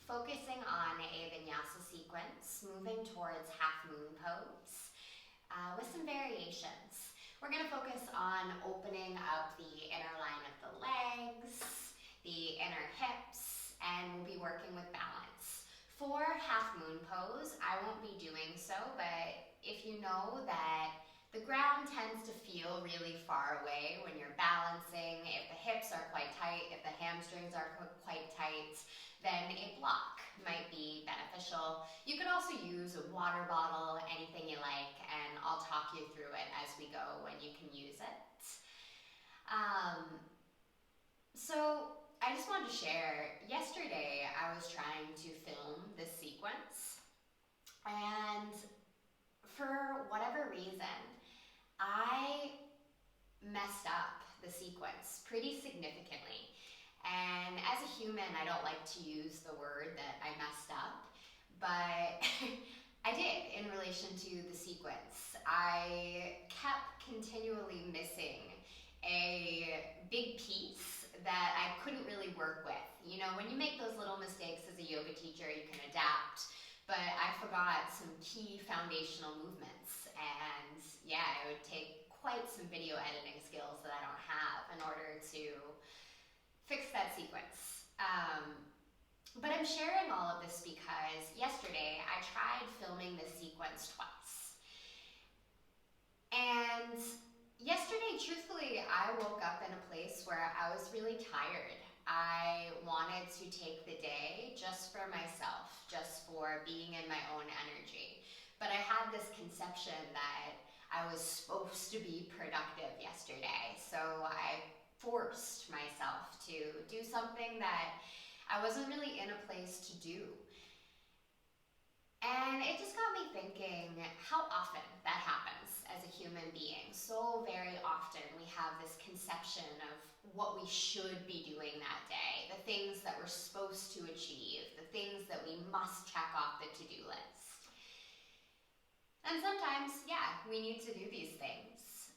focusing on a Vinyasa sequence, moving towards half moon pose with some variations. We're going to focus on opening up the inner line of the legs, the inner hips, and we'll be working with balance. For half moon pose, I won't be doing so, but if you know that the ground tends to feel really far away when you're balancing, if the hips are quite tight, if the hamstrings are quite tight, then a block might be beneficial. You could also use a water bottle, anything you like, and I'll talk you through it as we go when you can use it. So I just wanted to share, yesterday I was trying to film this sequence, and for whatever reason, I messed up the sequence pretty significantly. And as a human, I don't like to use the word that I messed up, but I did in relation to the sequence. I kept continually missing a big piece that I couldn't really work with. You know, when you make those little mistakes as a yoga teacher, you can adapt, but I forgot some key foundational movements, and yeah, it would take quite some video editing skills that I don't have in order to fix that sequence. But I'm sharing all of this because yesterday I tried filming this sequence twice. And yesterday, truthfully, I woke up in a place where I was really tired. I wanted to take the day just for myself, just for being in my own energy. But I had this conception that I was supposed to be productive yesterday, so I forced myself to do something that I wasn't really in a place to do. And it just got me thinking how often that happens as a human being. So very often we have this conception of what we should be doing that day, the things that we're supposed to achieve, the things that we must check off the to-do list. And sometimes, yeah, we need to do these things.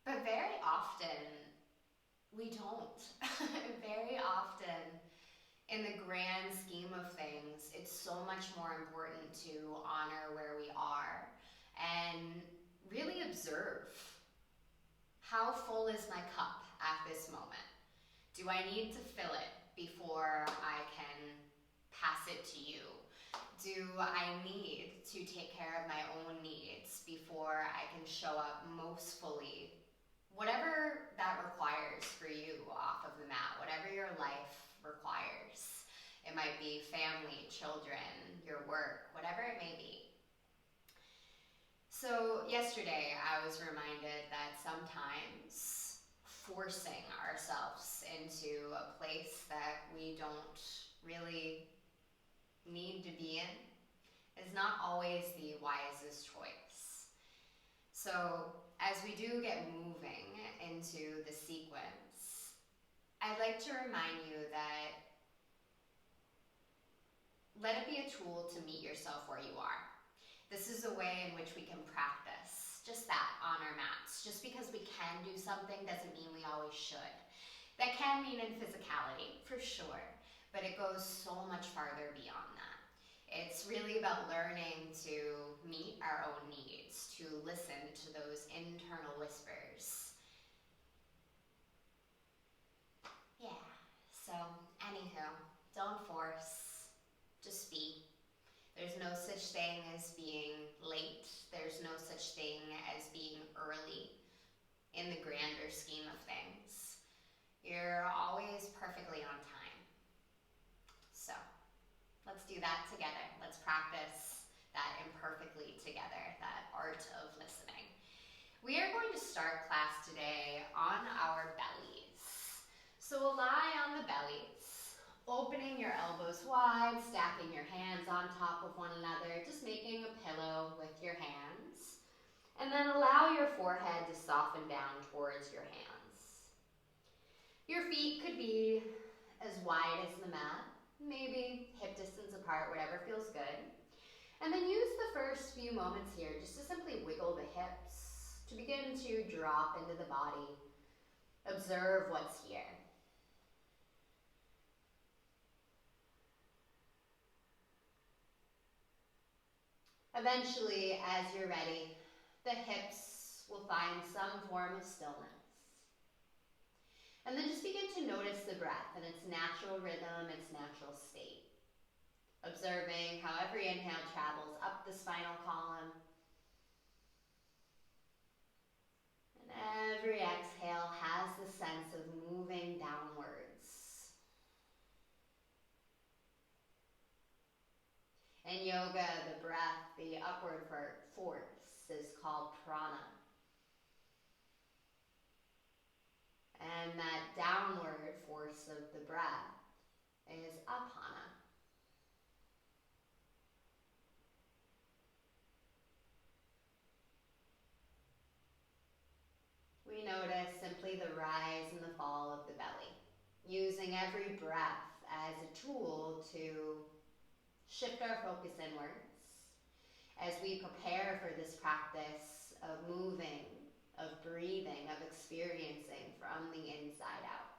But very often, we don't. Very often, in the grand scheme of things, it's so much more important to honor where we are and really observe, how full is my cup at this moment? Do I need to fill it before I can pass it to you? Do I need to take care of my own needs before I can show up most fully? Whatever that requires for you off of the mat, whatever your life requires. It might be family, children, your work, whatever it may be. So yesterday I was reminded that sometimes forcing ourselves into a place that we don't really need to be in is not always the wisest choice. So as we do get moving into the sequence, I'd like to remind you that let it be a tool to meet yourself where you are. This is a way in which we can practice just that on our mats. Just because we can do something doesn't mean we always should. That can mean in physicality, for sure, but it goes so much farther beyond that. It's really about learning to meet our own needs, to listen to those internal whispers. Yeah, so anywho, don't force, just be. There's no such thing as being late. There's no such thing as being early in the grander scheme of things. You're always perfectly on time. So let's do that together. Let's practice that imperfectly together, that art of listening. We are going to start class today on our bellies. So lie on the bellies, opening your elbows wide, stacking your hands on top of one another, just making a pillow with your hands. And then allow your forehead to soften down towards your hands. Your feet could be as wide as the mat, maybe hip distance apart, whatever feels good. And then use the first few moments here just to simply wiggle the hips, to begin to drop into the body. Observe what's here. Eventually, as you're ready, the hips will find some form of stillness. And then just begin to notice the breath and its natural rhythm, its natural state. Observing how every inhale travels up the spinal column, and every exhale has the sense of moving downwards. In yoga, the breath, the upward force, is called prana. And that downward force of the breath is apana. We notice simply the rise and the fall of the belly, using every breath as a tool to shift our focus inwards as we prepare for this practice of moving, of breathing, of experiencing from the inside out.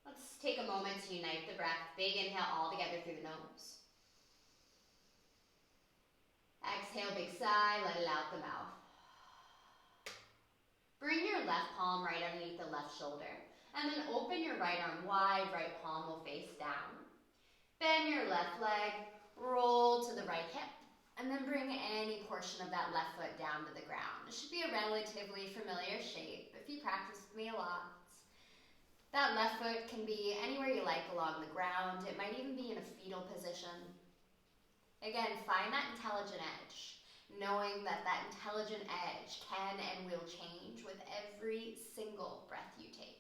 Let's take a moment to unite the breath. Big inhale all together through the nose. Exhale, big sigh, let it out the mouth. Bring your left palm right underneath the left shoulder, and then open your right arm wide, right palm will face down. Bend your left leg, roll to the right hip, and then bring any portion of that left foot down to the ground. It should be a relatively familiar shape if you practice with me a lot. That left foot can be anywhere you like along the ground. It might even be in a fetal position. Again, find that intelligent edge, knowing that that intelligent edge can and will change with every single breath you take.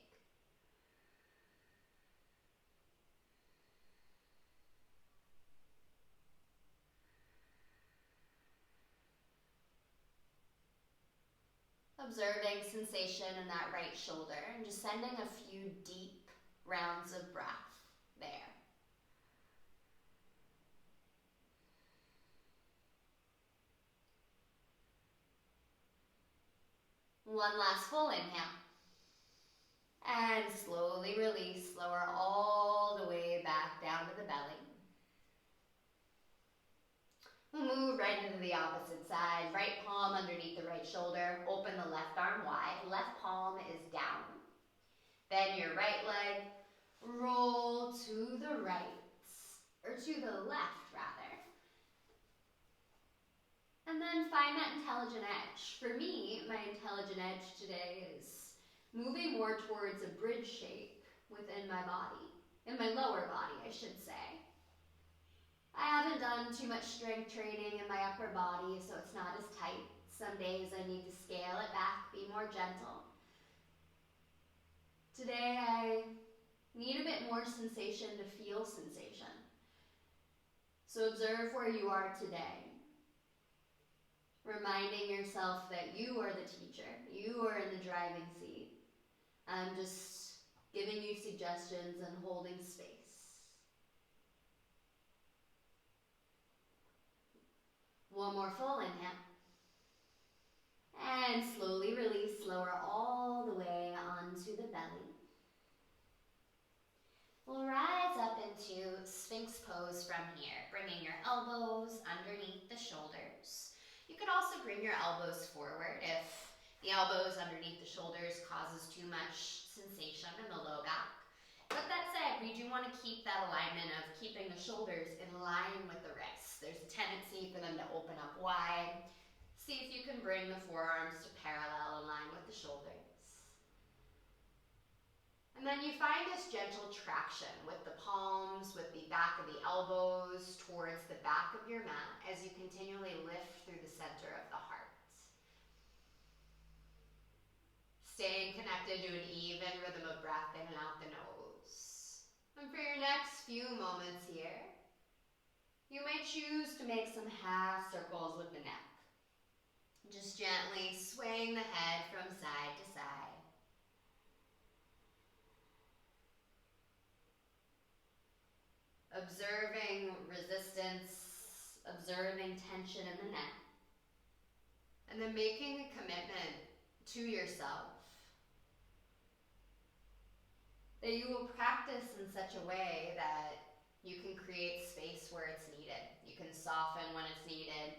Observing sensation in that right shoulder and just sending a few deep rounds of breath there. One last full inhale. And slowly release, lower all the way back down to the belly. We'll move right into the opposite side. Right palm underneath the right shoulder. Open the left arm wide. Left palm is down. Bend your right leg. Roll to the right, or to the left rather. And then find that intelligent edge. For me, my intelligent edge today is moving more towards a bridge shape within my body. In my lower body, I should say. I haven't done too much strength training in my upper body, so it's not as tight. Some days I need to scale it back, be more gentle. Today I need a bit more sensation to feel sensation. So observe where you are today. Reminding yourself that you are the teacher. You are in the driving seat. I'm just giving you suggestions and holding space. One more full inhale. And slowly release, lower all the way onto the belly. We'll rise up into Sphinx pose from here, bringing your elbows underneath the shoulders. You could also bring your elbows forward if the elbows underneath the shoulders causes too much sensation in the low back. But that said, we do want to keep that alignment of keeping the shoulders in line with the wrists. There's a tendency for them to open up wide. See if you can bring the forearms to parallel in line with the shoulders. And then you find this gentle traction with the palms, with the back of the elbows towards the back of your mat as you continually lift through the center of the heart. Staying connected to an even rhythm of breath in and out the nose. And for your next few moments here, you may choose to make some half circles with the neck. Just gently swaying the head from side to side. Observing resistance, observing tension in the neck. And then making a commitment to yourself that you will practice in such a way that you can create space where it's needed. You can soften when it's needed.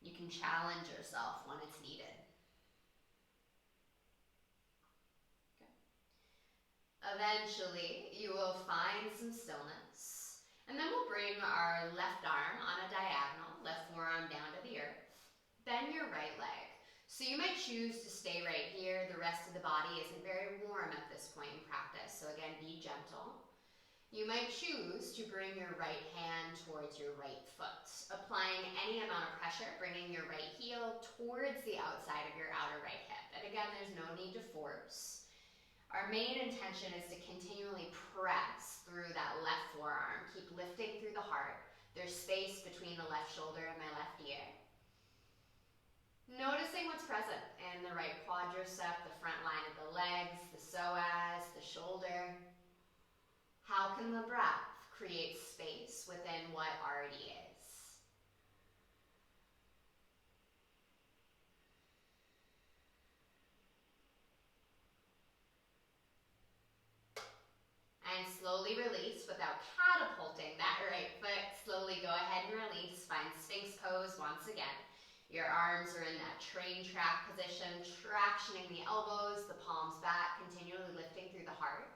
You can challenge yourself when it's needed. Okay. Eventually, you will find some stillness, and then we'll bring our left arm on a diagonal, left forearm down to the earth. Bend your right leg. So you might choose to stay right here. The rest of the body isn't very warm at this point in practice, so again, be gentle. You might choose to bring your right hand towards your right foot, applying any amount of pressure, bringing your right heel towards the outside of your outer right hip. And again, there's no need to force. Our main intention is to continually press through that left forearm. Keep lifting through the heart. There's space between the left shoulder and my left ear. Noticing what's present in the right quadricep, the front line of the legs, the psoas, the shoulder. How can the breath create space within what already is? And slowly release without catapulting that right foot. Slowly go ahead and release. Find Sphinx pose once again. Your arms are in that train track position, tractioning the elbows, the palms back, continually lifting through the heart.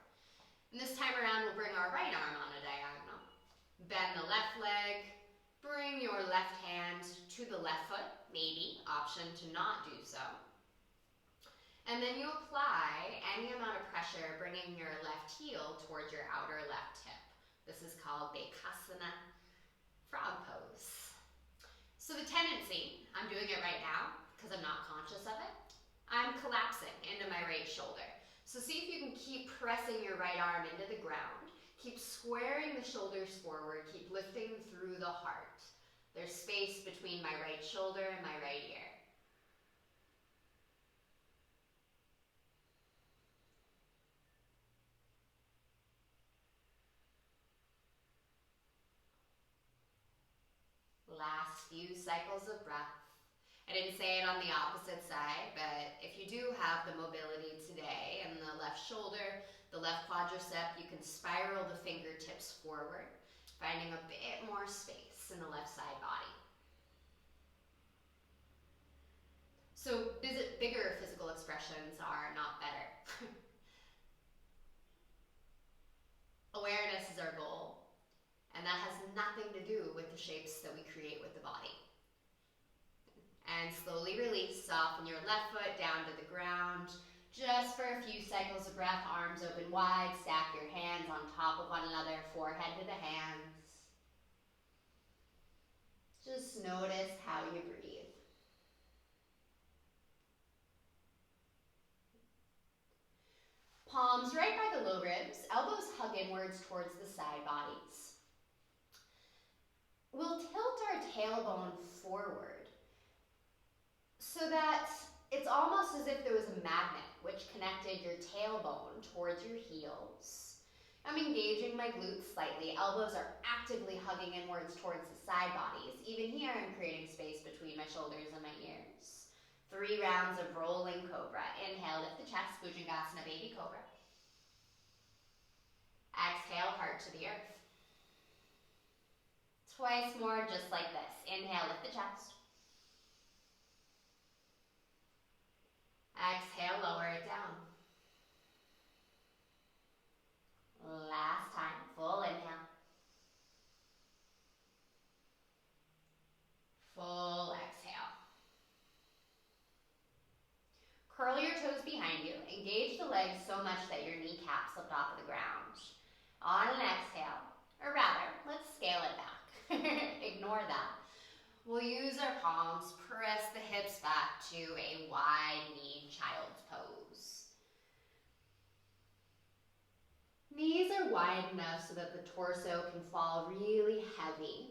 And this time around, we'll bring our right arm on a diagonal. Bend the left leg. Bring your left hand to the left foot, maybe, option to not do so. And then you apply any amount of pressure, bringing your left heel towards your outer left hip. This is called the Kasana, frog pose. So the tendency, I'm doing it right now because I'm not conscious of it, I'm collapsing into my right shoulder. So see if you can keep pressing your right arm into the ground. Keep squaring the shoulders forward. Keep lifting through the heart. There's space between my right shoulder and my right ear. Last few cycles of breath. I didn't say it on the opposite side, but if you do have the mobility today in the left shoulder, the left quadricep, you can spiral the fingertips forward, finding a bit more space in the left side body. So bigger physical expressions are not better. Awareness is our goal, and that has nothing to do with the shapes that we create with the body. And slowly release, soften your left foot down to the ground. Just for a few cycles of breath, arms open wide, stack your hands on top of one another, forehead to the hands. Just notice how you breathe. Palms right by the low ribs, elbows hug inwards towards the side bodies. We'll tilt our tailbone forward, so that it's almost as if there was a magnet which connected your tailbone towards your heels. I'm engaging my glutes slightly. Elbows are actively hugging inwards towards the side bodies. Even here, I'm creating space between my shoulders and my ears. 3 rounds of rolling Cobra. Inhale, lift the chest, Bhujangasana, baby Cobra. Exhale, heart to the earth. Twice more, just like this. Inhale, lift the chest. Exhale, lower it down. Last time, full inhale. Full exhale. Curl your toes behind you. Engage the legs so much that your kneecaps lift off of the ground. On an exhale, or rather, let's scale it back. Ignore that. We'll use our palms, press the hips back to a wide-kneed child's pose. Knees are wide enough so that the torso can fall really heavy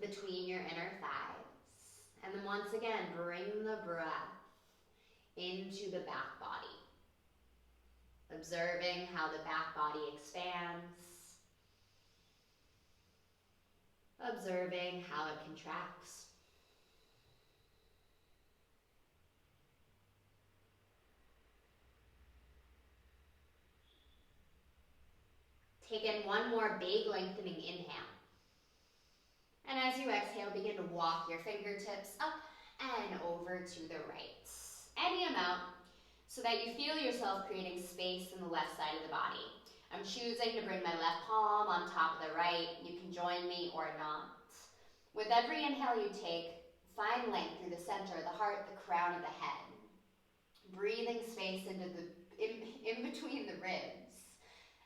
between your inner thighs. And then once again, bring the breath into the back body. Observing how the back body expands. Observing how it contracts. Take in one more big lengthening inhale. And as you exhale, begin to walk your fingertips up and over to the right. Any amount, so that you feel yourself creating space in the left side of the body. I'm choosing to bring my left palm on top of the right. You can join me or not. With every inhale you take, find length through the center, the heart, the crown of the head. Breathing space into in between the ribs.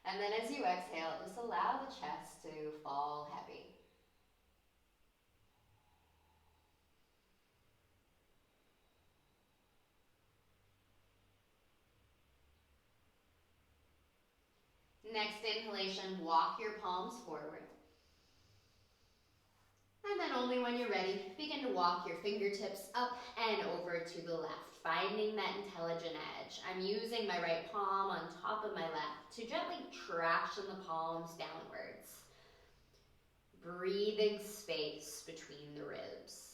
And then as you exhale, just allow the chest to fall heavy. Next inhalation, walk your palms forward. And then only when you're ready, begin to walk your fingertips up and over to the left, finding that intelligent edge. I'm using my right palm on top of my left to gently traction the palms downwards. Breathing space between the ribs.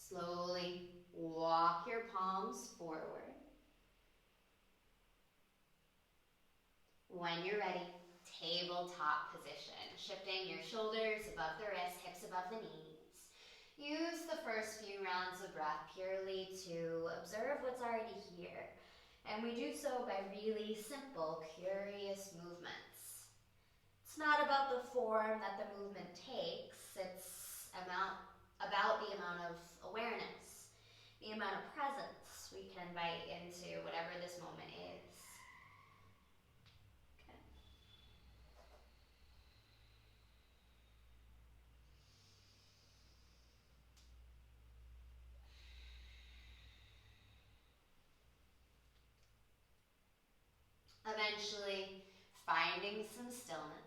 Slowly walk your palms forward. When you're ready, tabletop position. Shifting your shoulders above the wrists, hips above the knees. Use the first few rounds of breath purely to observe what's already here. And we do so by really simple, curious movements. It's not about the form that the movement takes, it's about the amount of awareness, the amount of presence we can invite into whatever this moment is. Eventually, finding some stillness.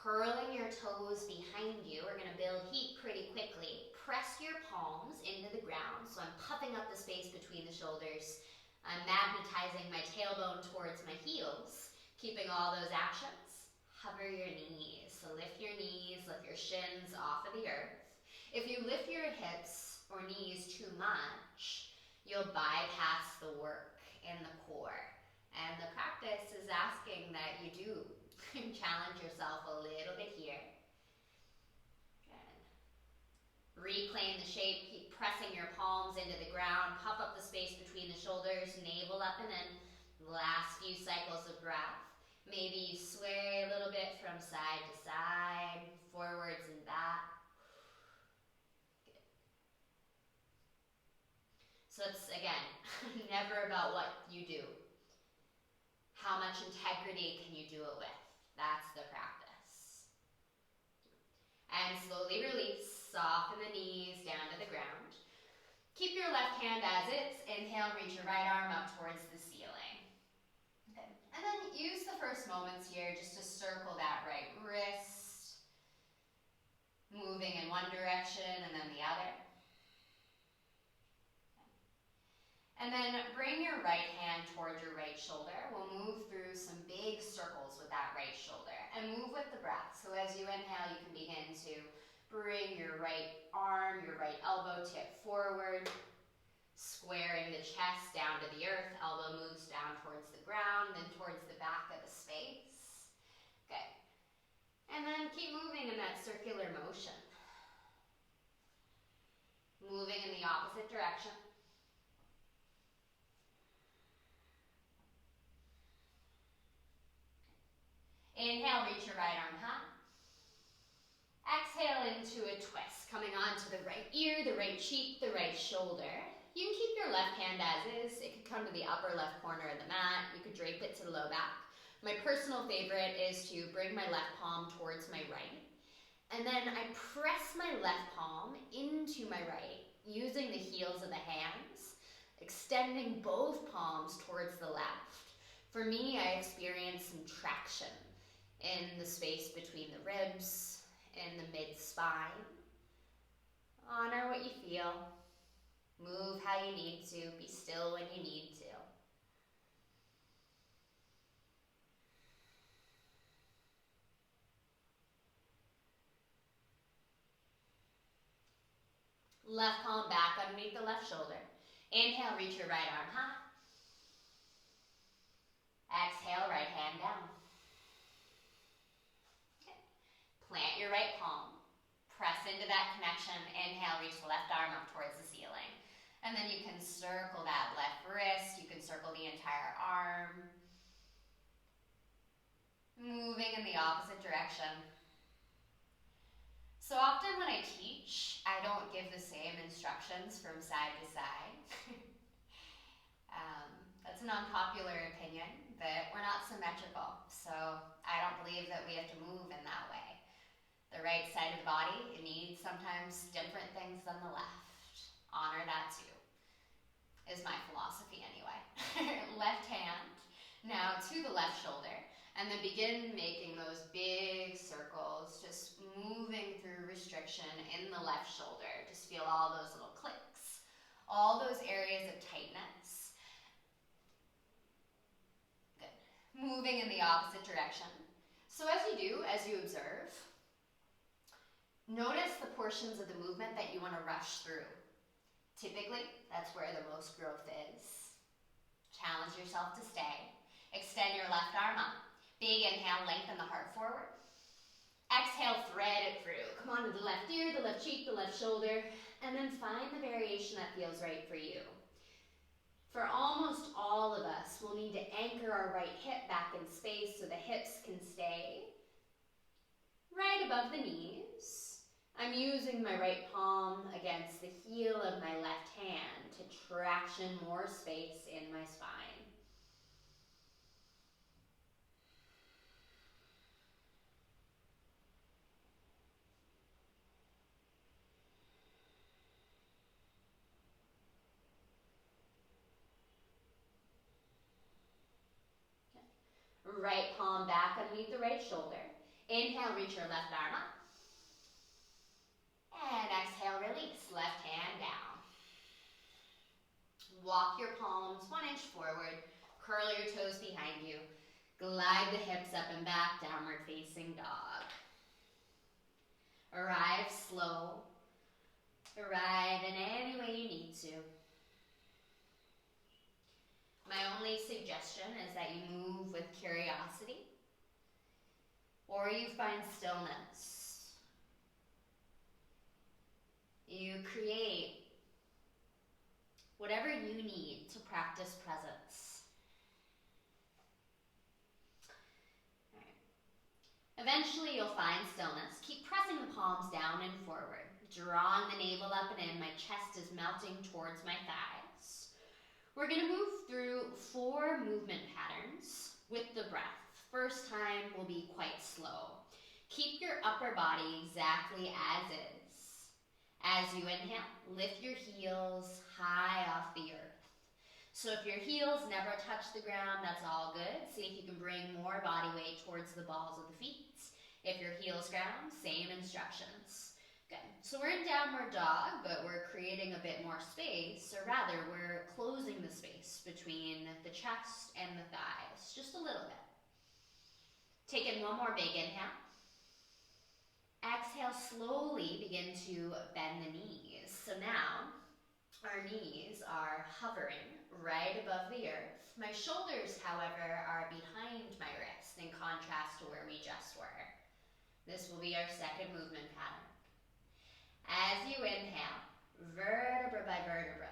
Curling your toes behind you. We're going to build heat pretty quickly. Press your palms into the ground. So I'm puffing up the space between the shoulders. I'm magnetizing my tailbone towards my heels. Keeping all those actions. Hover your knees. So lift your knees, lift your shins off of the earth. If you lift your hips or knees too much, you'll bypass the work in the core. And the practice is asking that you do challenge yourself a little bit here. Good. Reclaim the shape, keep pressing your palms into the ground, puff up the space between the shoulders, navel up and in. Last few cycles of breath. Maybe you sway a little bit from side to side, forwards and back. Good. So it's, again, never about what you do. How much integrity can you do it with? That's the practice. And slowly release, soften the knees down to the ground. Keep your left hand as is. Inhale, reach your right arm up towards the ceiling. Okay. And then use the first moments here just to circle that right wrist, moving in one direction and then the other. And then bring your right hand towards your right shoulder. We'll move through some big circles with that right shoulder and move with the breath. So as you inhale, you can begin to bring your right arm, your right elbow tip forward, squaring the chest down to the earth. Elbow moves down towards the ground, then towards the back of the space. Good. And then keep moving in that circular motion. Moving in the opposite direction. Inhale, reach your right arm high. Exhale into a twist, coming onto the right ear, the right cheek, the right shoulder. You can keep your left hand as is. It could come to the upper left corner of the mat. You could drape it to the low back. My personal favorite is to bring my left palm towards my right. And then I press my left palm into my right, using the heels of the hands, extending both palms towards the left. For me, I experience some traction in the space between the ribs, in the mid-spine. Honor what you feel. Move how you need to. Be still when you need to. Left palm back underneath the left shoulder. Inhale, reach your right arm high. Exhale, right hand down. Okay. Plant your right palm. Press into that connection. Inhale, reach the left arm up towards the ceiling. And then you can circle that left wrist. You can circle the entire arm. Moving in the opposite direction. So often when I teach, I don't give the same instructions from side to side. That's an unpopular opinion, but we're not symmetrical, so I don't believe that we have to move in that way. The right side of the body, it needs sometimes different things than the left. Honor that too, is my philosophy anyway. Left hand, now to the left shoulder, and then begin making those big circles, just moving through restriction in the left shoulder. Just feel all those little clicks, all those areas of tightness. Moving in the opposite direction. So as you do, as you observe, notice the portions of the movement that you want to rush through. Typically, that's where the most growth is. Challenge yourself to stay. Extend your left arm up. Big inhale, lengthen the heart forward. Exhale, thread it through. Come on to the left ear, the left cheek, the left shoulder, and then find the variation that feels right for you. For almost all of us, we'll need to anchor our right hip back in space so the hips can stay right above the knees. I'm using my right palm against the heel of my left hand to traction more space in my spine. Right palm back underneath the right shoulder. Inhale, reach your left arm up. And exhale, release. Left hand down. Walk your palms 1 inch forward. Curl your toes behind you. Glide the hips up and back, downward facing dog. Arrive slow. Arrive in any way you need to. My only suggestion is that you move with curiosity, or you find stillness. You create whatever you need to practice presence. All right. Eventually you'll find stillness. Keep pressing the palms down and forward, drawing the navel up and in. My chest is melting towards my thighs. We're going to move through 4 movement patterns with the breath. First time will be quite slow. Keep your upper body exactly as is. As you inhale, lift your heels high off the earth. So if your heels never touch the ground, that's all good. See if you can bring more body weight towards the balls of the feet. If your heels ground, same instructions. Good. So we're in downward dog, but we're creating a bit more space, or rather, we're closing the space between the chest and the thighs, just a little bit. Take in one more big inhale. Exhale, slowly begin to bend the knees. So now, our knees are hovering right above the earth. My shoulders, however, are behind my wrist, in contrast to where we just were. This will be our second movement pattern. As you inhale, vertebra by vertebra,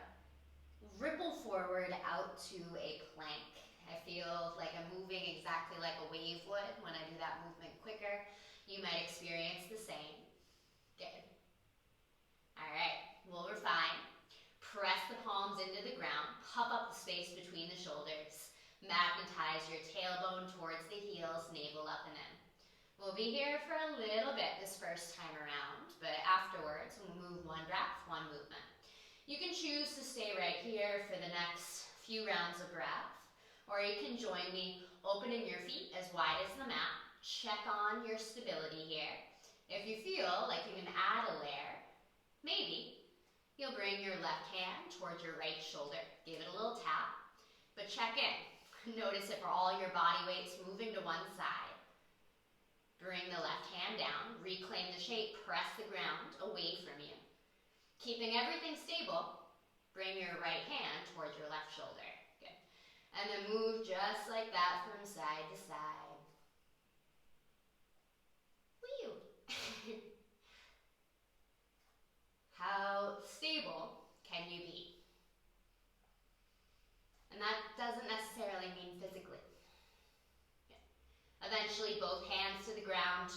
ripple forward out to a plank. I feel like I'm moving exactly like a wave would when I do that movement quicker. You might experience the same. Good. All right, we'll refine. Press the palms into the ground, puff up the space between the shoulders. Magnetize your tailbone towards the heels, navel up and in. We'll be here for a little bit this first time around, but afterwards we'll move 1 breath, 1 movement. You can choose to stay right here for the next few rounds of breath, or you can join me opening your feet as wide as the mat. Check on your stability here. If you feel like you can add a layer, maybe you'll bring your left hand towards your right shoulder. Give it a little tap, but check in. Notice if all your body weight's moving to one side. Bring the left hand down, reclaim the shape, press the ground away from you. Keeping everything stable, bring your right hand towards your left shoulder. Good. And then move just like that from side to side. Whee! How stable can you be? And that doesn't necessarily mean physically. Okay. Eventually, both hands to the ground.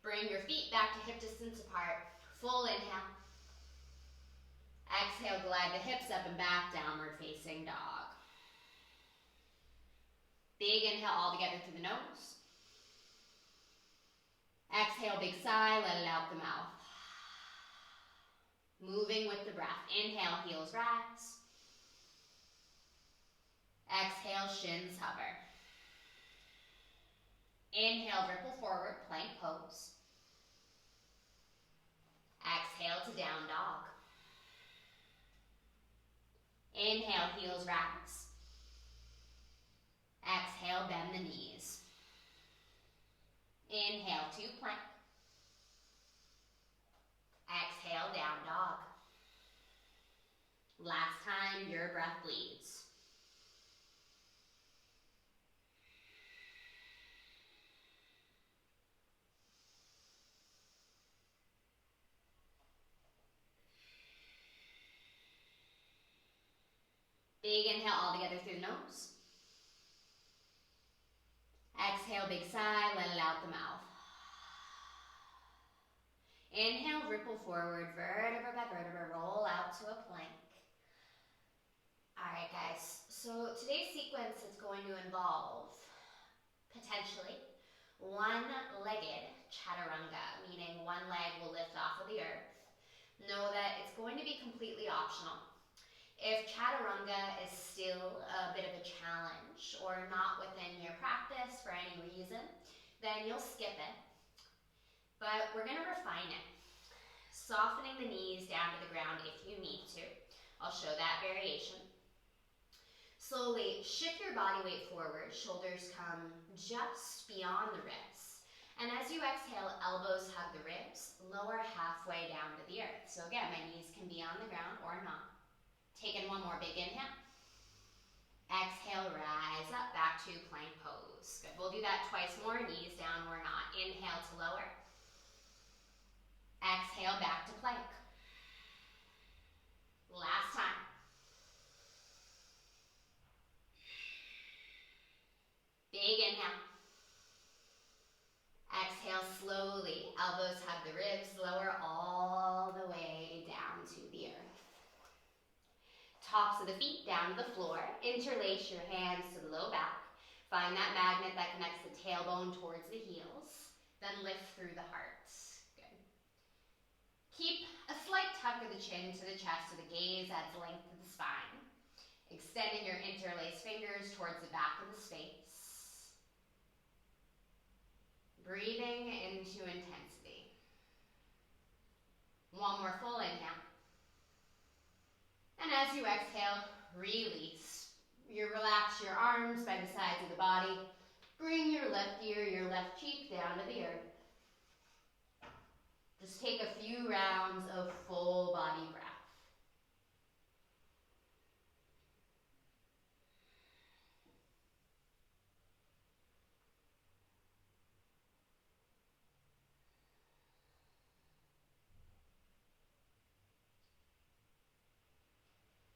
Bring your feet back to hip distance apart. Full inhale. Exhale, glide the hips up and back, downward facing dog. Big inhale all together through the nose. Exhale, big sigh, let it out the mouth. Moving with the breath. Inhale, heels rise. Exhale, shins hover. Inhale, ripple forward, plank pose. Exhale to down dog. Inhale, heels rise. Exhale, bend the knees. Inhale, to plank. Exhale, down dog. Last time, your breath leads. Big inhale all together through the nose. Exhale, big sigh, let it out the mouth. Inhale, ripple forward, vertebra by vertebra, roll out to a plank. Alright guys, so today's sequence is going to involve, potentially, one-legged chaturanga, meaning one leg will lift off of the earth. Know that it's going to be completely optional. If chaturanga is still a bit of a challenge or not within your practice for any reason, then you'll skip it. But we're going to refine it. Softening the knees down to the ground if you need to. I'll show that variation. Slowly shift your body weight forward. Shoulders come just beyond the ribs. And as you exhale, elbows hug the ribs. Lower halfway down to the earth. So again, my knees can be on the ground or not. Taking one more big inhale. Exhale, rise up, back to plank pose. Good. We'll do that twice more, knees down or not. Inhale to lower. Exhale, back to plank. Last time. Big inhale. Exhale slowly. Elbows hug the ribs. Lower all the way down to the earth. Tops of the feet down to the floor. Interlace your hands to the low back. Find that magnet that connects the tailbone towards the heels. Then lift through the heart. Good. Keep a slight tuck of the chin to the chest so the gaze adds length to the spine. Extending your interlaced fingers towards the back of the space. Breathing into intensity. One more full inhale. And as you exhale, release. You relax your arms by the sides of the body. Bring your left ear, your left cheek down to the earth. Just take a few rounds of full body breath.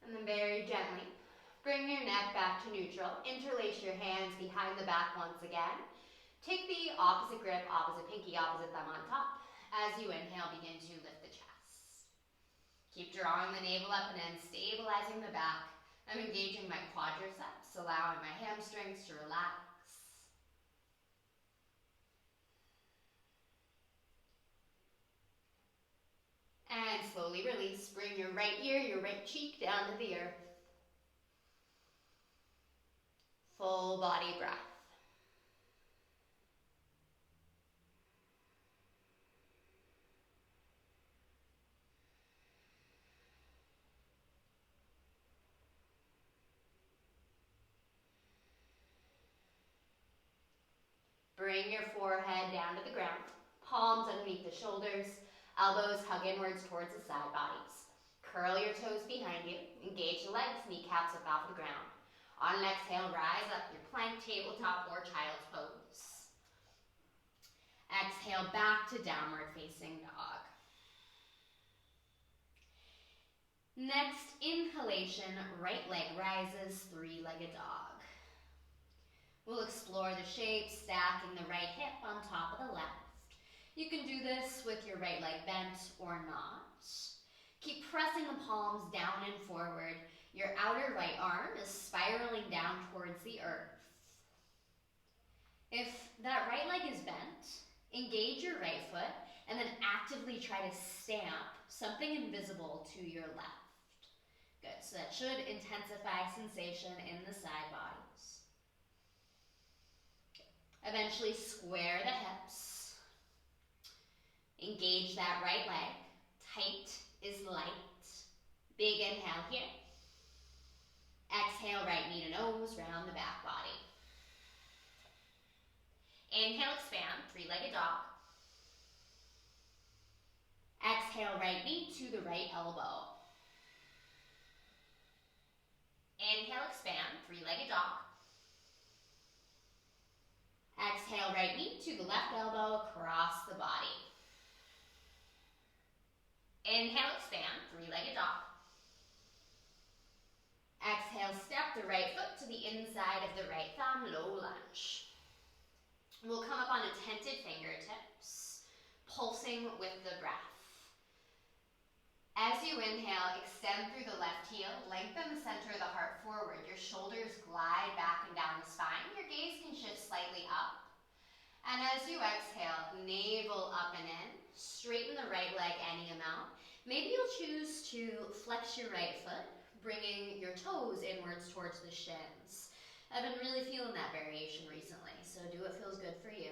And then very gently, bring your neck back to neutral. Interlace your hands behind the back once again. Take the opposite grip, opposite pinky, opposite thumb on top. As you inhale, begin to lift the chest. Keep drawing the navel up and in, stabilizing the back. I'm engaging my quadriceps, allowing my hamstrings to relax. And slowly release. Bring your right ear, your right cheek down to the earth. Full body breath. Bring your forehead down to the ground. Palms underneath the shoulders. Elbows hug inwards towards the side bodies. curl your toes behind you. Engage the legs, kneecaps up off the ground. On an exhale, rise up your plank, tabletop, or child's pose. Exhale back to downward facing dog. Next, inhalation, right leg rises, three-legged dog. We'll explore the shape, stacking the right hip on top of the left. You can do this with your right leg bent or not. Keep pressing the palms down and forward. Your outer right arm is spiraling down towards the earth. If that right leg is bent, engage your right foot and then actively try to stamp something invisible to your left. Good, so that should intensify sensation in the side bodies. Eventually square the hips. Engage that right leg. Tight is light. Big inhale here. Exhale, right knee to nose, round the back body. Inhale, expand, three-legged dog. Exhale, right knee to the right elbow. Inhale, expand, three-legged dog. Exhale, right knee to the left elbow, across the body. Inhale, expand, three-legged dog. Exhale, step the right foot to the inside of the right thumb, low lunge. We'll come up on tented fingertips, pulsing with the breath. As you inhale, extend through the left heel, lengthen the center of the heart forward. Your shoulders glide back and down the spine. Your gaze can shift slightly up. And as you exhale, navel up and in. Straighten the right leg any amount. Maybe you'll choose to flex your right foot, bringing your toes inwards towards the shins. I've been really feeling that variation recently, so do what feels good for you.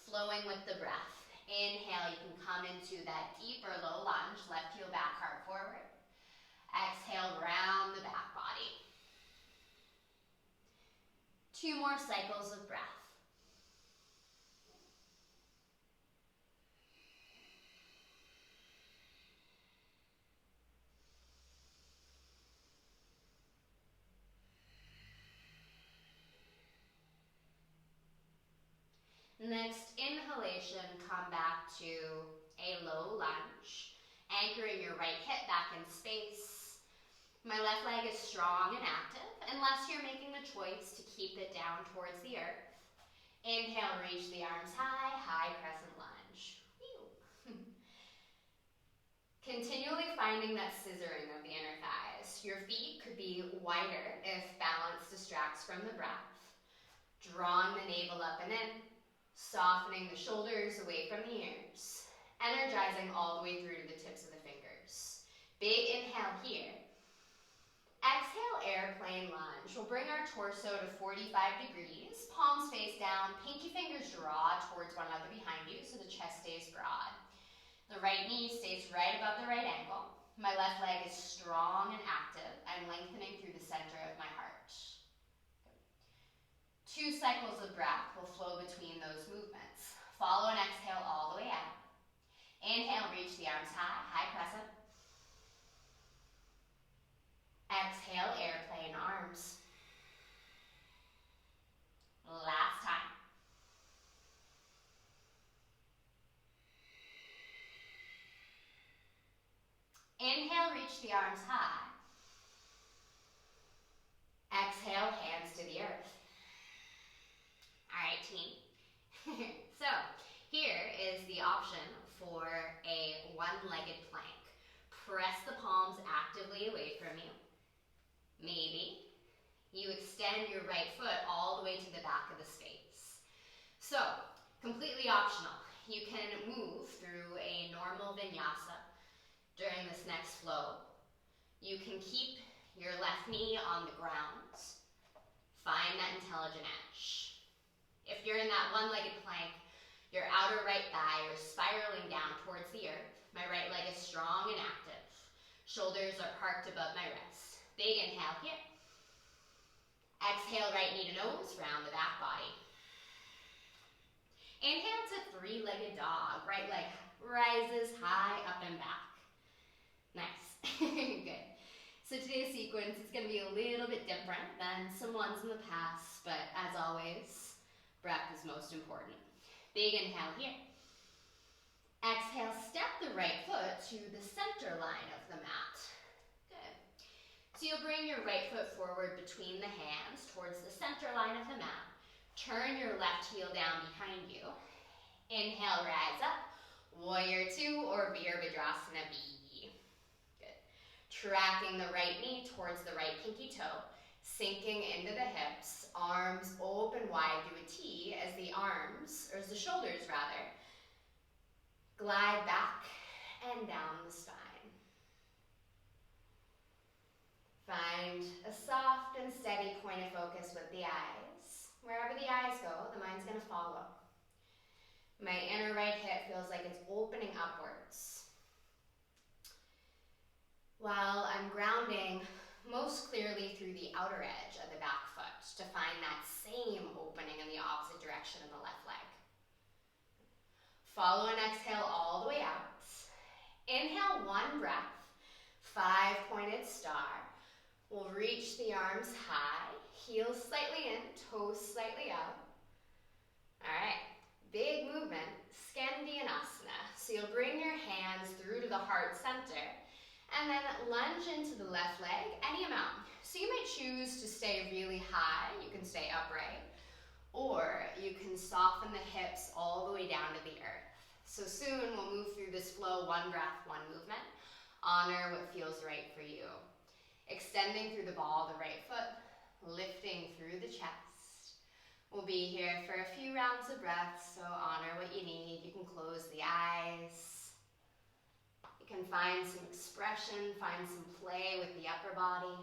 Flowing with the breath. Inhale, you can come into that deep or low lunge, left heel back, heart forward. Exhale, round the back body. 2 more cycles of breath. Next, inhalation, come back to a low lunge. Anchoring your right hip back in space. My left leg is strong and active, unless you're making the choice to keep it down towards the earth. Inhale, reach the arms high, high crescent lunge. Continually finding that scissoring of the inner thighs. Your feet could be wider if balance distracts from the breath. Drawing the navel up and in. Softening the shoulders away from the ears. Energizing all the way through to the tips of the fingers. Big inhale here. Exhale, airplane lunge. We'll bring our torso to 45 degrees. Palms face down. Pinky fingers draw towards one another behind you so the chest stays broad. The right knee stays right above the right ankle. My left leg is strong and active. I'm lengthening through the center of my heart. 2 cycles of breath will flow between those movements. Follow and exhale all the way out. Inhale, reach the arms high, high crescent. Exhale, airplane arms. Last time. Inhale, reach the arms high. Exhale, hands to the earth. All right, team. So, here is the option for a one-legged plank. Press the palms actively away from you. Maybe you extend your right foot all the way to the back of the space. So, completely optional. You can move through a normal Vinyasa during this next flow. You can keep your left knee on the ground. Find that intelligent edge. If you're in that one-legged plank, your outer right thigh is spiraling down towards the earth. My right leg is strong and active. Shoulders are parked above my wrists. Big inhale here. Exhale, right knee to nose, round the back body. Inhale to three-legged dog. Right leg rises high up and back. Nice. Good. So today's sequence is going to be a little bit different than some ones in the past, but as always, breath is most important. Big inhale here. Exhale, step the right foot to the center line of the mat. Good. So you'll bring your right foot forward between the hands towards the center line of the mat. Turn your left heel down behind you. Inhale, rise up. Warrior 2 or Virabhadrasana B. Good. Tracking the right knee towards the right pinky toe. Sinking into the hips. Arms open wide to a T as the arms, or as the shoulders rather, glide back and down the spine. Find a soft and steady point of focus with the eyes. Wherever the eyes go, the mind's going to follow. My inner right hip feels like it's opening upwards, while I'm grounding most clearly through the outer edge of the back foot to find that same opening in the opposite direction in the left leg. Follow and exhale all the way out. Inhale, one breath, 5-pointed star. We'll reach the arms high, heels slightly in, toes slightly out. All right, big movement, Skandinasana. So you'll bring your hands through to the heart center and then lunge into the left leg any amount. So you might choose to stay really high, you can stay upright, or you can soften the hips all the way down to the earth. So soon we'll move through this flow, one breath, one movement. Honor what feels right for you. Extending through the ball of the right foot, lifting through the chest. We'll be here for a few rounds of breath, so honor what you need. You can close the eyes. You can find some expression, find some play with the upper body.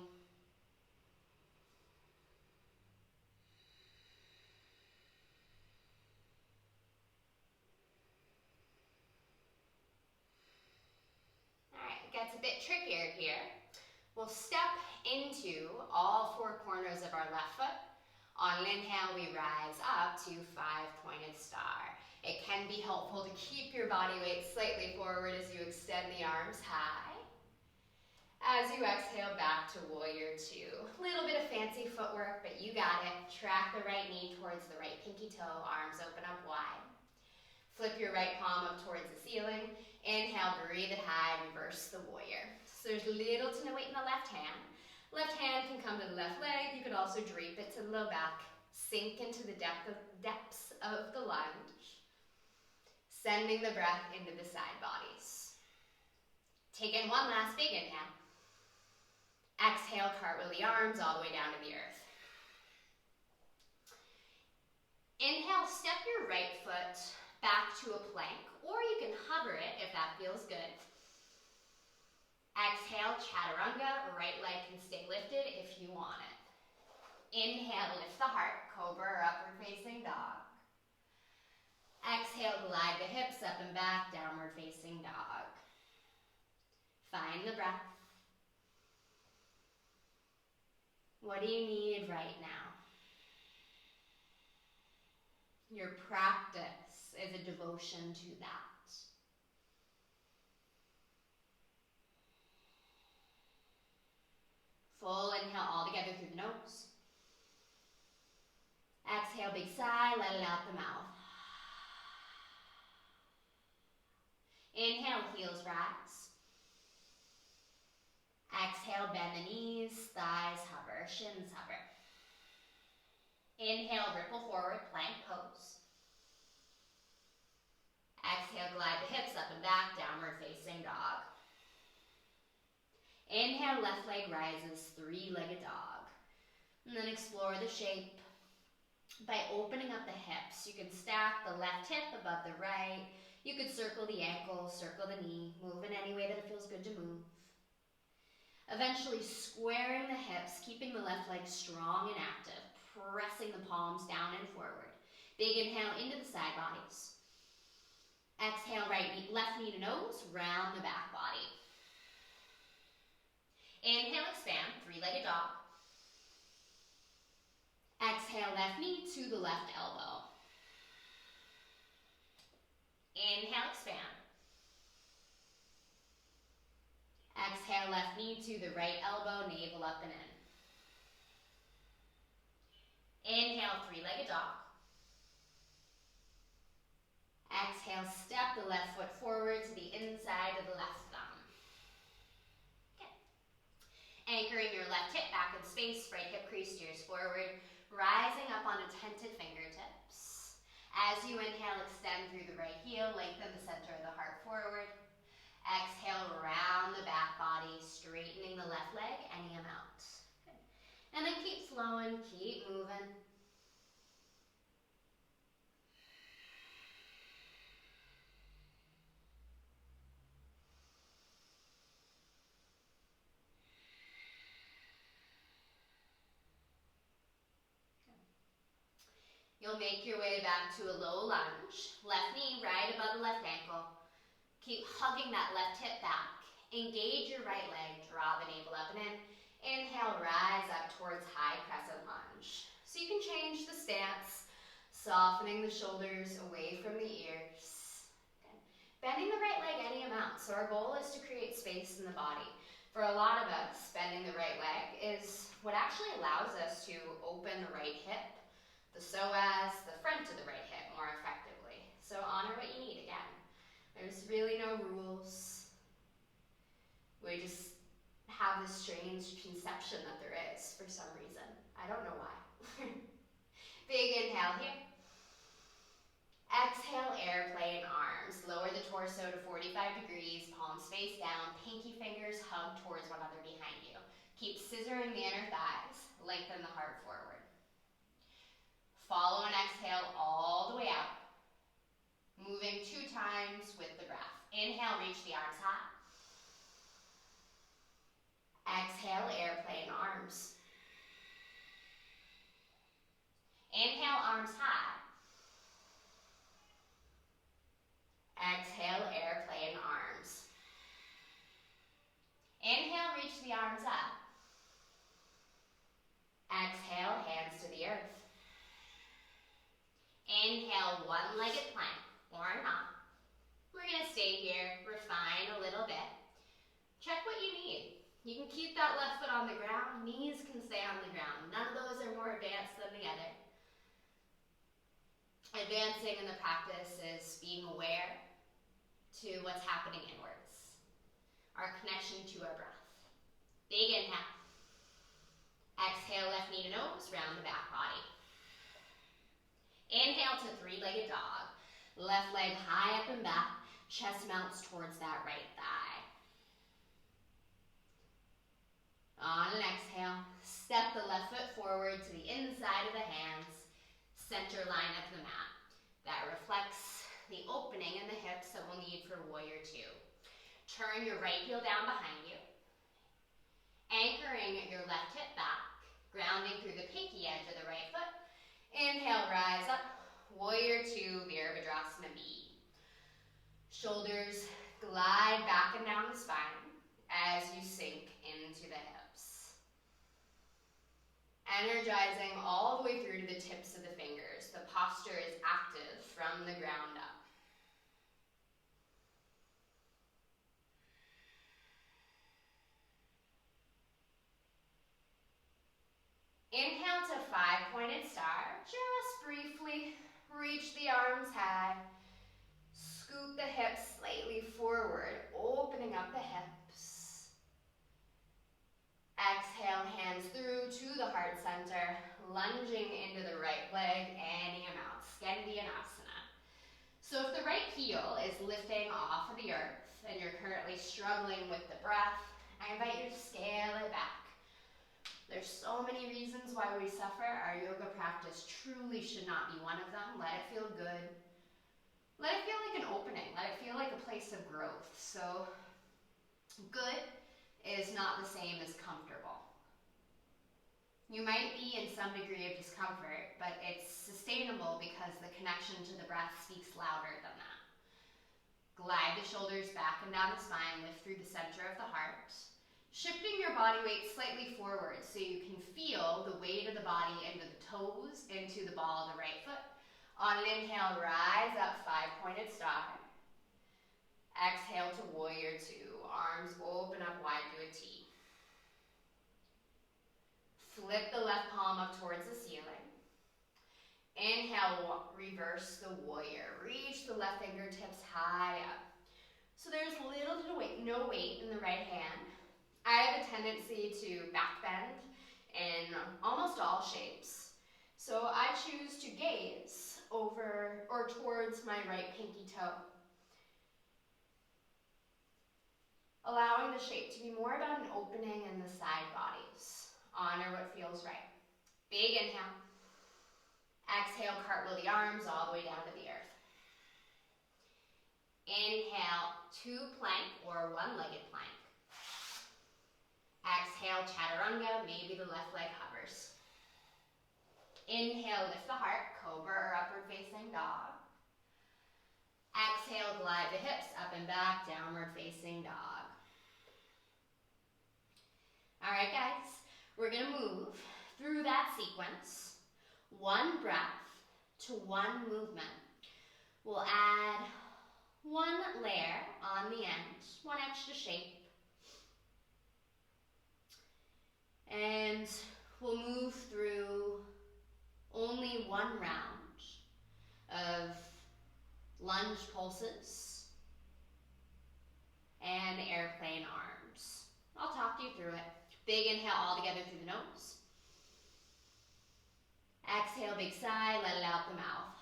Gets a bit trickier here. We'll step into all 4 corners of our left foot. On an inhale, we rise up to 5-pointed star. It can be helpful to keep your body weight slightly forward as you extend the arms high. As you exhale, back to warrior 2. A little bit of fancy footwork, but you got it. Track the right knee towards the right pinky toe, arms open up wide. Flip your right palm up towards the ceiling. Inhale, breathe it high, reverse the warrior. So there's little to no weight in the left hand. Left hand can come to the left leg. You could also drape it to the low back. Sink into the depths of the lunge. Sending the breath into the side bodies. Take in one last big inhale. Exhale, cartwheel the arms all the way down to the earth. Inhale, step your right foot back to a plank, or you can hover it if that feels good. Exhale, chaturanga, right leg can stay lifted if you want it. Inhale, lift the heart, cobra or upward facing dog. Exhale, glide the hips up and back, downward facing dog. Find the breath. What do you need right now? Your practice is a devotion to that. Full inhale all together through the nose. Exhale, big sigh, let it out the mouth. Inhale, heels rise. Exhale, bend the knees, thighs hover, shins hover. Inhale, ripple forward, plank pose. Exhale, glide the hips up and back, downward facing dog. Inhale, left leg rises, 3-legged dog. And then explore the shape by opening up the hips. You can stack the left hip above the right. You could circle the ankle, circle the knee, move in any way that it feels good to move. Eventually squaring the hips, keeping the left leg strong and active, pressing the palms down and forward. Big inhale into the side bodies. Exhale, left knee to nose, round the back body. Inhale, expand, 3-legged dog. Exhale, left knee to the left elbow. Inhale, expand. Exhale, Exhale, left knee to the right elbow, navel up and in. Inhale, three-legged dog. Exhale, step the left foot forward to the inside of the left thumb. Okay. Anchoring your left hip back in space, right hip crease steers forward, rising up onto tented fingertips. As you inhale, extend through the right heel, lengthen the center of the heart forward. Exhale, round the back body, straightening the left leg any amount. Good. And then keep flowing, keep moving. You'll make your way back to a low lunge. Left knee right above the left ankle. Keep hugging that left hip back. Engage your right leg, draw the navel up and in. Inhale, rise up towards high crescent lunge. So you can change the stance, softening the shoulders away from the ears. Good. Bending the right leg any amount. So our goal is to create space in the body. For a lot of us, bending the right leg is what actually allows us to open the right hip, the psoas, the front of the right hip more effectively. So honor what you need again. There's really no rules. We just have this strange conception that there is for some reason. I don't know why. Big inhale here. Exhale, airplane arms. Lower the torso to 45 degrees, palms face down, pinky fingers hug towards one another behind you. Keep scissoring the inner thighs, lengthen the heart forward. Follow an exhale all the way out. Moving 2 times with the breath. Inhale, reach the arms high. Exhale, airplane arms. Inhale, arms high. Exhale, airplane arms. Inhale, reach the arms up. Exhale, hands to the earth. Inhale, one-legged plank, or not. We're going to stay here, refine a little bit. Check what you need. You can keep that left foot on the ground, knees can stay on the ground. None of those are more advanced than the other. Advancing in the practice is being aware to what's happening inwards. Our connection to our breath. Big inhale. Exhale, left knee to nose, round the back body. Inhale to three-legged dog. Left leg high up and back. Chest mounts towards that right thigh. On an exhale, step the left foot forward to the inside of the hands. Center line of the mat. That reflects the opening in the hips that we'll need for warrior 2. Turn your right heel down behind you. Anchoring your left hip back. Grounding through the pinky edge of the right foot. Inhale, rise up, warrior 2, Virabhadrasana B. Shoulders glide back and down the spine as you sink into the hips. Energizing all the way through to the tips of the fingers. The posture is active from the ground up. Inhale to 5-pointed star. Just briefly reach the arms high. Scoot the hips slightly forward, opening up the hips. Exhale, hands through to the heart center, lunging into the right leg any amount. Skandiyasana. So if the right heel is lifting off of the earth and you're currently struggling with the breath, I invite you to scale it back. There's so many reasons why we suffer. Our yoga practice truly should not be one of them. Let it feel good. Let it feel like an opening. Let it feel like a place of growth. So good is not the same as comfortable. You might be in some degree of discomfort, but it's sustainable because the connection to the breath speaks louder than that. Glide the shoulders back and down the spine, lift through the center of the heart. Shifting your body weight slightly forward so you can feel the weight of the body into the toes, into the ball of the right foot. On an inhale, rise up, 5-pointed star. Exhale to warrior two. Arms open up wide to a T. Flip the left palm up towards the ceiling. Inhale, reverse the warrior. Reach the left fingertips high up. So there's little to no weight in the right hand. I have a tendency to back bend in almost all shapes. So I choose to gaze over or towards my right pinky toe, allowing the shape to be more about an opening in the side bodies. Honor what feels right. Big inhale. Exhale, cartwheel the arms all the way down to the earth. Inhale, two plank or one-legged plank. Exhale, chaturanga, maybe the left leg hovers. Inhale, lift the heart, cobra or upward facing dog. Exhale, glide the hips up and back, downward facing dog. All right, guys, we're gonna move through that sequence. One breath to one movement. We'll add one layer on the end, one extra shape. And we'll move through only one round of lunge pulses and airplane arms. I'll talk you through it. Big inhale all together through the nose. Exhale, big sigh, let it out the mouth.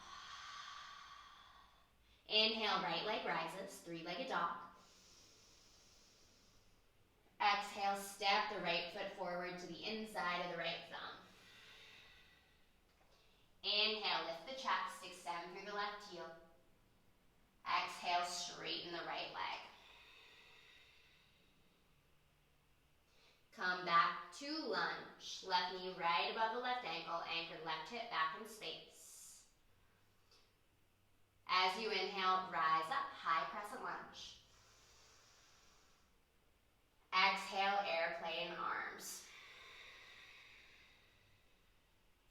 Inhale, right leg rises, three-legged dog. Exhale, step the right foot forward to the inside of the right thumb. Inhale, lift the chest, extend through the left heel. Exhale, straighten the right leg. Come back to lunge. Left knee right above the left ankle, anchored left hip back in space. As you inhale, rise up, high crescent lunge. Exhale, airplane arms.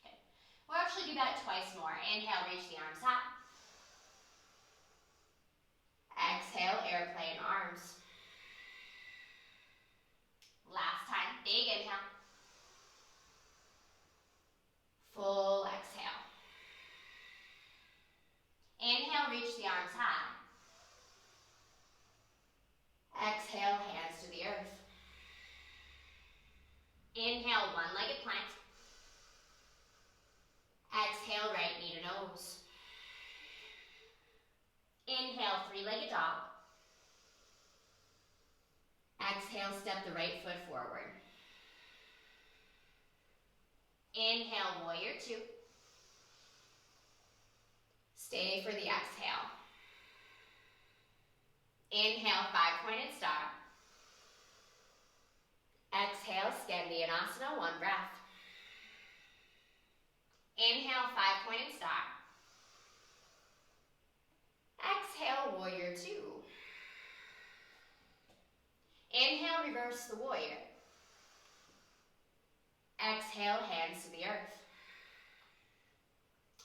Okay, we'll actually do that twice more. Inhale, reach the arms high. Exhale, airplane arms. Last time, big inhale. Full exhale. Inhale, reach the arms high. Exhale, hands to the earth. Inhale, one-legged plank. Exhale, right knee to nose. Inhale, three-legged dog. Exhale, step the right foot forward. Inhale, warrior two. Stay for the exhale. Inhale, five-pointed star. Exhale, Skandinasana, one breath. Inhale, five-pointed star. Exhale, warrior two. Inhale, reverse the warrior. Exhale, hands to the earth.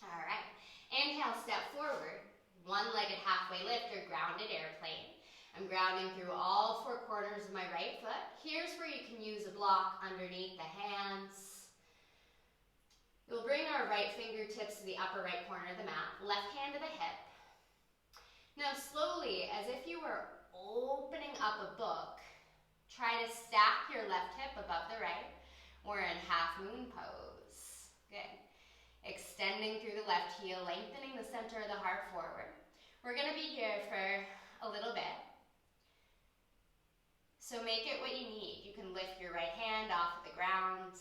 All right. Inhale, step forward. One-legged halfway lift or grounded airplane. I'm grounding through all four corners of my right foot. Here's where you can use a block underneath the hands. We'll bring our right fingertips to the upper right corner of the mat. Left hand to the hip. Now slowly, as if you were opening up a book, try to stack your left hip above the right. We're in half moon pose. Good. Extending through the left heel, lengthening the center of the heart forward. We're going to be here for a little bit. So make it what you need. You can lift your right hand off of the ground.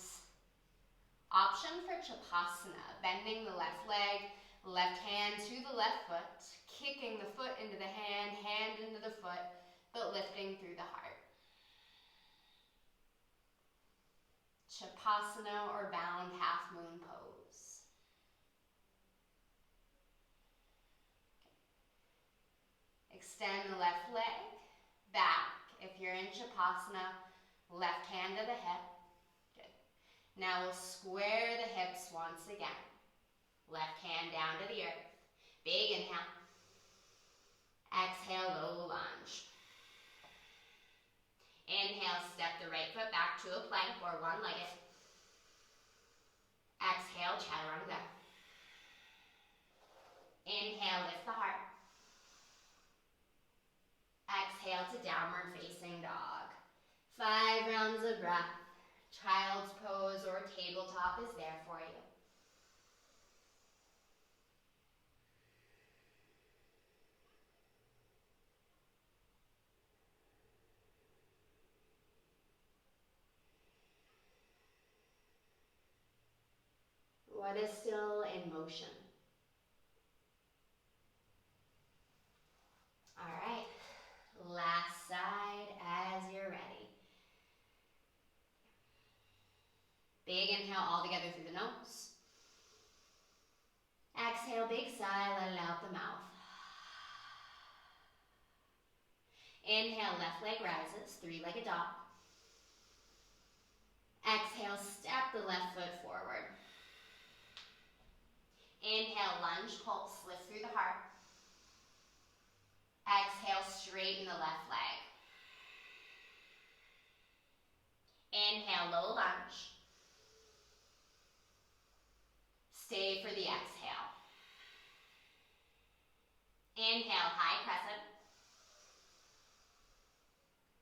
Option for Chapasana, bending the left leg, left hand to the left foot, kicking the foot into the hand, hand into the foot, but lifting through the heart. Chapasana or bound half moon pose. Extend the left leg back. If you're in Chapasana, left hand to the hip. Good. Now we'll square the hips once again. Left hand down to the earth. Big inhale. Exhale, low lunge. Inhale, lift the heart. Exhale to downward facing dog. 5 rounds of breath. Child's pose or tabletop is there for you. What is still in motion? All right, last side as you're ready. Big inhale all together through the nose. Exhale, big sigh, let it out the mouth. Inhale, left leg rises, 3-legged dog. Exhale, step the left foot forward. Inhale, lunge, pulse, lift through the heart. Exhale, straighten the left leg. Inhale, low lunge. Stay for the exhale. Inhale, high crescent.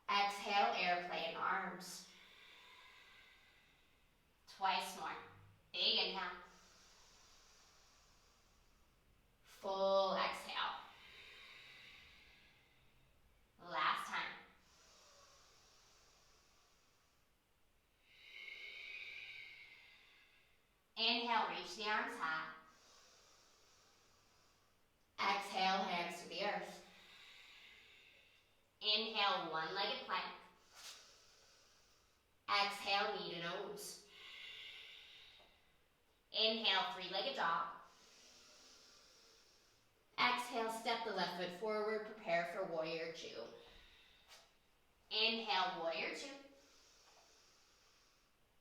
Exhale, airplane arms. Twice more. Big inhale. Full exhale. Last time. Inhale, reach the arms high. Exhale, hands to the earth. Inhale, one-legged plank. Exhale, knee to nose. Inhale, 3-legged dog. Exhale, step the left foot forward, prepare for warrior 2. Inhale, warrior 2.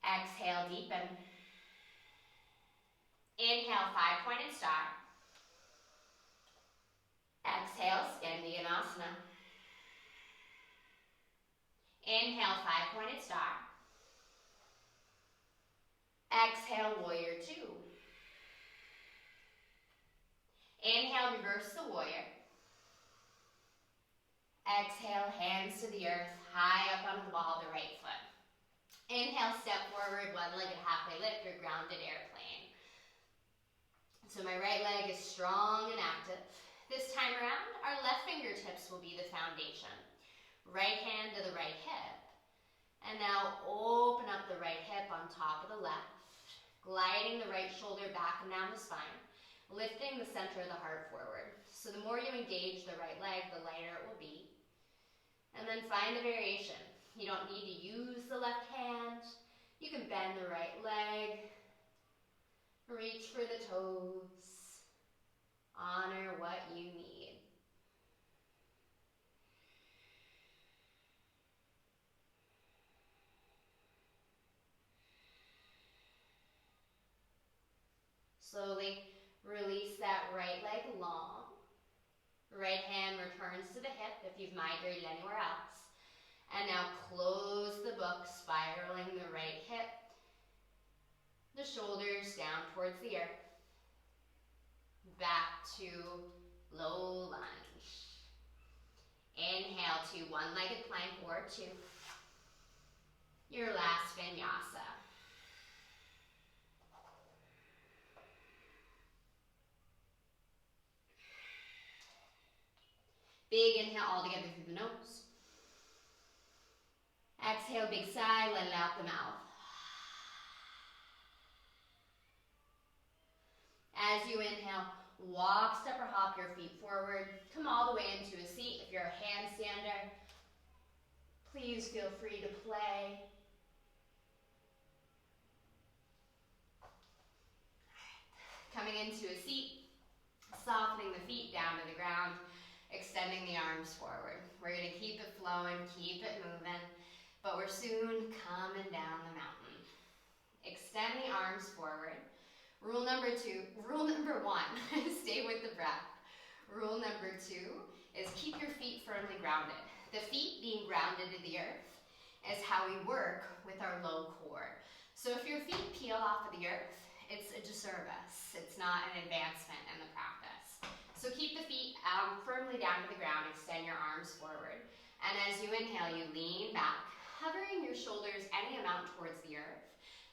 Exhale, deepen. Inhale, 5-pointed star. Exhale, Skandyanasana. Inhale, 5-pointed star. Exhale, warrior 2. Inhale, reverse the warrior. Exhale, hands to the earth, high up onto the wall, the right foot. Inhale, step forward, one-legged halfway lift, your grounded airplane. So my right leg is strong and active. This time around, our left fingertips will be the foundation. Right hand to the right hip. And now open up the right hip on top of the left, gliding the right shoulder back and down the spine, lifting the center of the heart forward. So the more you engage the right leg, the lighter it will be. And then find a variation. You don't need to use the left hand. You can bend the right leg, reach for the toes, honor what you need. Slowly release that right leg long. Right hand returns to the hip if you've migrated anywhere else. And now close the book, spiraling the right hip, the shoulders down towards the earth. Back to low lunge. Inhale to one-legged plank or 2. Your last vinyasa. Big inhale all together through the nose. Exhale, big sigh, let it out the mouth. As you inhale, walk, step or hop your feet forward. Come all the way into a seat. If you're a handstander, please feel free to play. Coming into a seat, softening the feet down to the ground, extending the arms forward. We're going to keep it flowing, keep it moving, but we're soon coming down the mountain. Extend the arms forward. Rule number 1, stay with the breath. Rule number 2 is keep your feet firmly grounded. The feet being grounded to the earth is how we work with our low core. So if your feet peel off of the earth, it's a disservice. It's not an advancement in the practice. down to the ground, extend your arms forward. And as you inhale, you lean back, hovering your shoulders any amount towards the earth.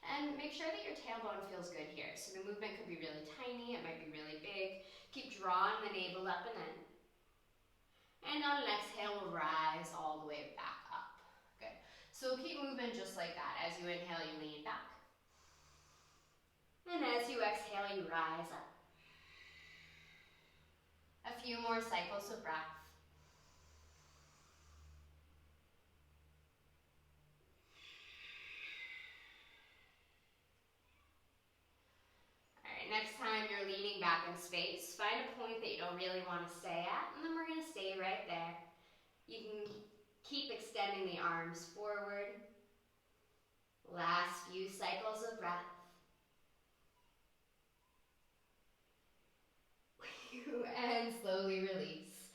And make sure that your tailbone feels good here. So the movement could be really tiny, it might be really big. Keep drawing the navel up and in. And on an exhale, we'll rise all the way back up. Good. So keep moving just like that. As you inhale, you lean back. And as you exhale, you rise up. A few more cycles of breath. All right, next time you're leaning back in space, find a point that you don't really want to stay at, and then we're going to stay right there. You can keep extending the arms forward. Last few cycles of breath. And slowly release.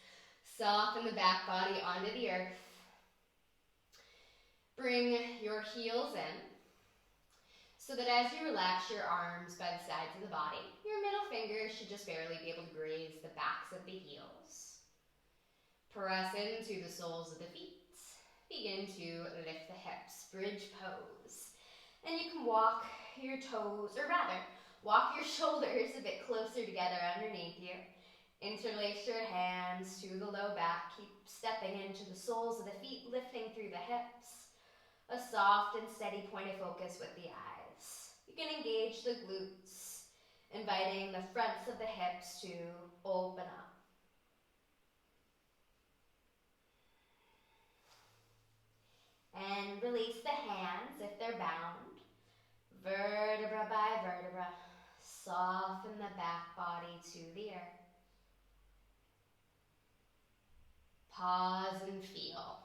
Soften the back body onto the earth. Bring your heels in, so that as you relax your arms by the sides of the body, your middle fingers should just barely be able to graze the backs of the heels. Press into the soles of the feet. Begin to lift the hips, bridge pose. And you can walk your toes, or rather, walk your shoulders a bit closer together underneath you. Interlace your hands to the low back. Keep stepping into the soles of the feet, lifting through the hips. A soft and steady point of focus with the eyes. You can engage the glutes, inviting the fronts of the hips to open up. And release the hands if they're bound. Vertebra by vertebra. Soften the back body to the earth. Pause and feel.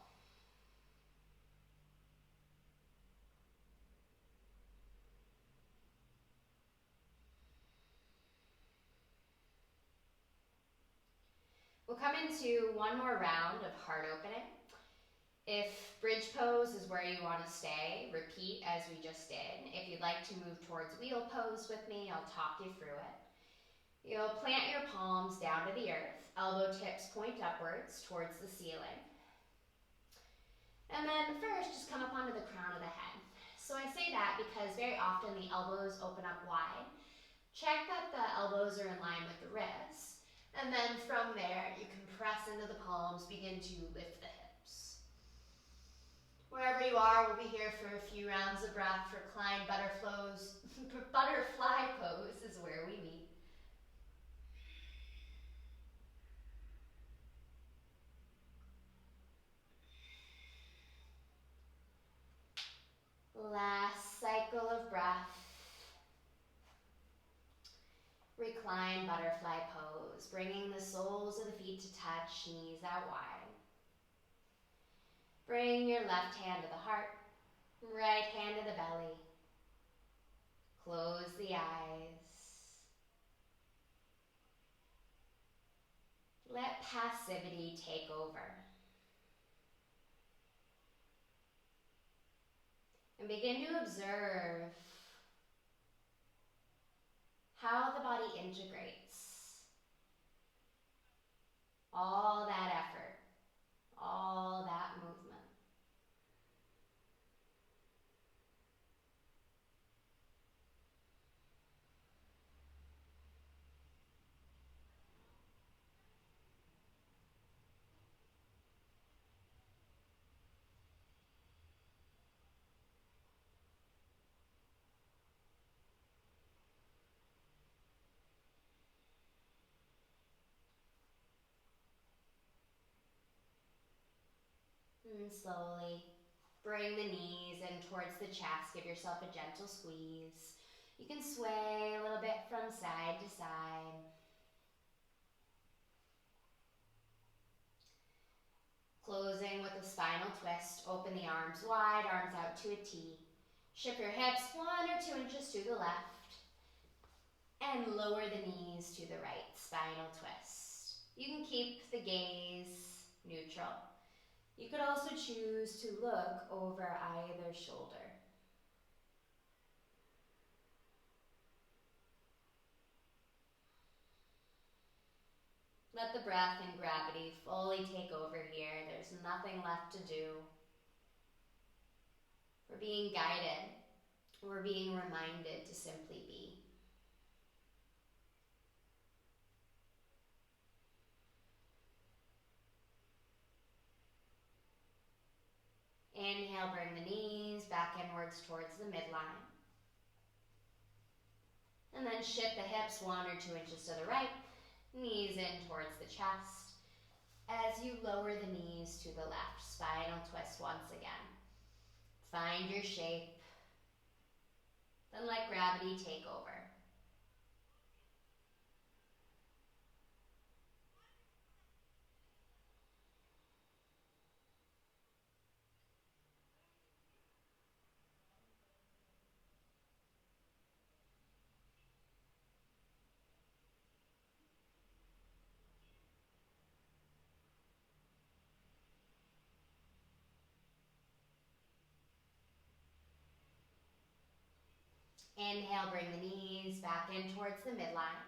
We'll come into one more round of heart opening. If bridge pose is where you want to stay, repeat as we just did. If you'd like to move towards wheel pose with me, I'll talk you through it. You'll plant your palms down to the earth, elbow tips point upwards towards the ceiling. And then first, just come up onto the crown of the head. So I say that because very often the elbows open up wide. Check that the elbows are in line with the wrists. And then from there, you can press into the palms, begin to lift the hips. Wherever you are, we'll be here for a few rounds of breath. Recline butterfly pose is where we meet. Last cycle of breath. Recline butterfly pose, bringing the soles of the feet to touch, knees out wide. Bring your left hand to the heart, right hand to the belly. Close the eyes. Let passivity take over. And begin to observe how the body integrates all that effort, all that movement. And slowly bring the knees in towards the chest. Give yourself a gentle squeeze. You can sway a little bit from side to side. Closing with a spinal twist. Open the arms wide, arms out to a T. Shift your hips 1 or 2 inches to the left. And lower the knees to the right. Spinal twist. You can keep the gaze neutral. You could also choose to look over either shoulder. Let the breath and gravity fully take over here. There's nothing left to do. We're being guided. We're being reminded to simply be. Inhale, bring the knees back inwards towards the midline. And then shift the hips 1 or 2 inches to the right. Knees in towards the chest. As you lower the knees to the left, spinal twist once again. Find your shape. Then let gravity take over. Inhale, bring the knees back in towards the midline.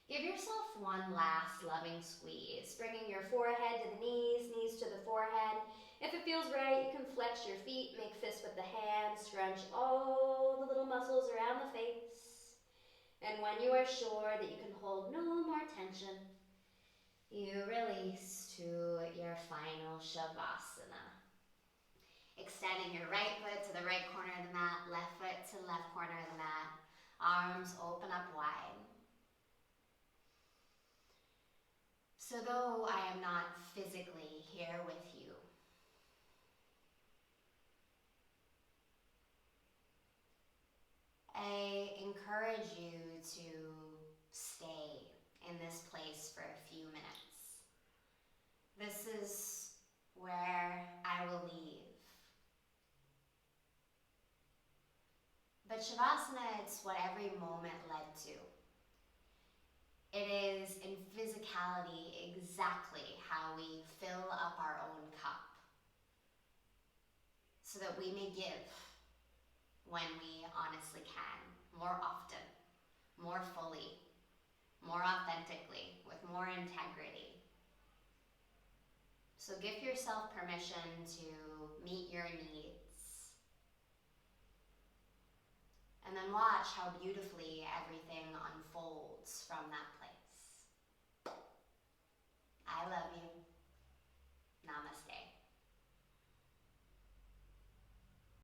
Give yourself one last loving squeeze, bringing your forehead to the knees, knees to the forehead. If it feels right, you can flex your feet, make fists with the hands, scrunch all the little muscles around the face. And when you are sure that you can hold no more tension, you release to your final Shavasana. Extending your right foot to the right corner of the mat, left foot to the left corner of the mat. Arms open up wide. So though I am not physically here with you, I encourage you to stay in this place for a few minutes. This is where I will leave. But Shavasana, it's what every moment led to. It is in physicality exactly how we fill up our own cup so that we may give when we honestly can, more often, more fully, more authentically, with more integrity. So give yourself permission to meet your needs. And then watch how beautifully everything unfolds from that place.